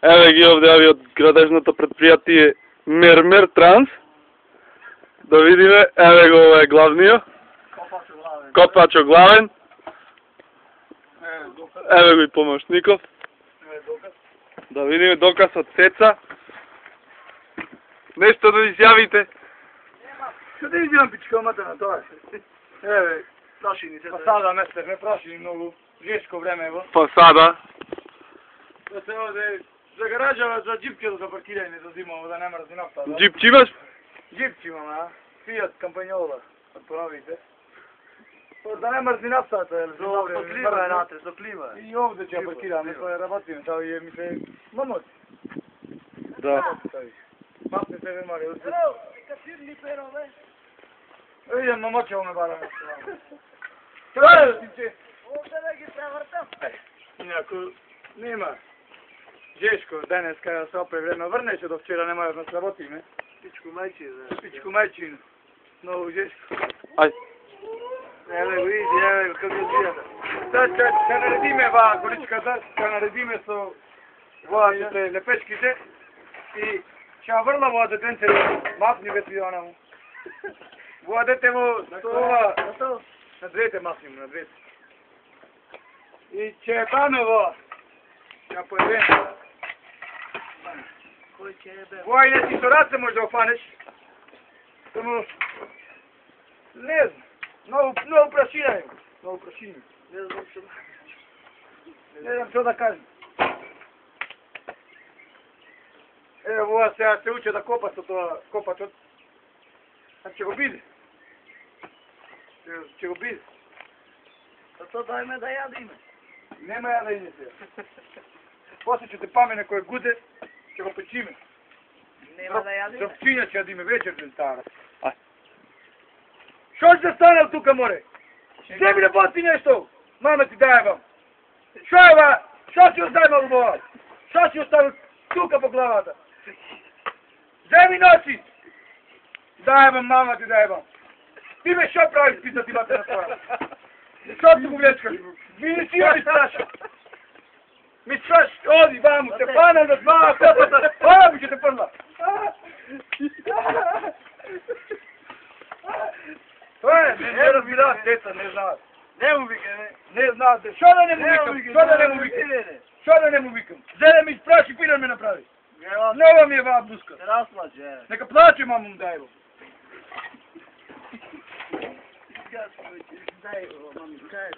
Еве ги овде ови од градежното предпријатие Мермер Транс. Да видиме, еве го ова е главниот. Копачо главен. Еве го и помошников. Да видиме доказ од Цеца. Нешто да изјавите? Што да изјавам пичка мата на тоа? Еве, прашини се. Па сада местер, не прашини многу. Жешко време ево. Па сада. Да се оде за гаражава, за джипчето за паркирање да зимаво, да не мрзи нафта. Да? Джипче имаш? Джипче имам, а? Фиат кампањола, од поновите. Да не мрзи нафтата, Со клима е натре, со клима. И овде ќе паркираме, тоа работиме, тоа е ми се мамот. Да. Пасне се ве мари. Ево, касирни перове. Еј, мамочево ме бараме. Овде да ги превртам. Инаку, нема. Жешко, денеска ја се опре време врнеше, до вчера не можев да сработиме. Пичку мајчин. Пичку мајчин. Многу жешко. Ај. Еве го иди, еве го како зијата. Sad ќе наредиме ва количката, ќе наредиме со воачите лепешките и ќе врла во детенце мапни ветри онаму. Во дете му тоа на двете мапни на двете. И ќе баме во ќе поедеме. Кој ќе е бе? Во и ти со раце може да офанеш. Само не знам. Многу праширање. Многу праширање. Не знам што. Не знам што да кажем. Ево, ова сега се уче да копа со тоа копачот. А ќе го биде. Ќе го биде. Зато дајме да јадиме. Нема ја да иде сега. После ќе те памене кој гуде, ќе го печиме. Нема да јадиме. Зопчиња ќе јадиме вечер ден стара. Ај. Шо ќе станал тука, море? Земи да бати нешто. Мама ти дајавам. Шо е ва? Шо си оставил ова? Шо си оставил тука по главата? Земи носи. Дајавам, мама ти дајавам. Ти ме шо правиш, пита ти бате на тоа? Шо ти го влечкаш? Види си оди страша. Ми страш, оди, ваму, те пана да змаа копата. Ова ми ќе те прла. Тоа е, не разбираат деца, не знаат. Не му вика, не. Не знаат, шо да не му викам, шо да не му викам, шо да не му викам. Зеле ми испраши, пи да ме направи. Нова ми е ваа блуска. Се расплаче. Нека плаче, маму му дајво. Дај, мами, дај.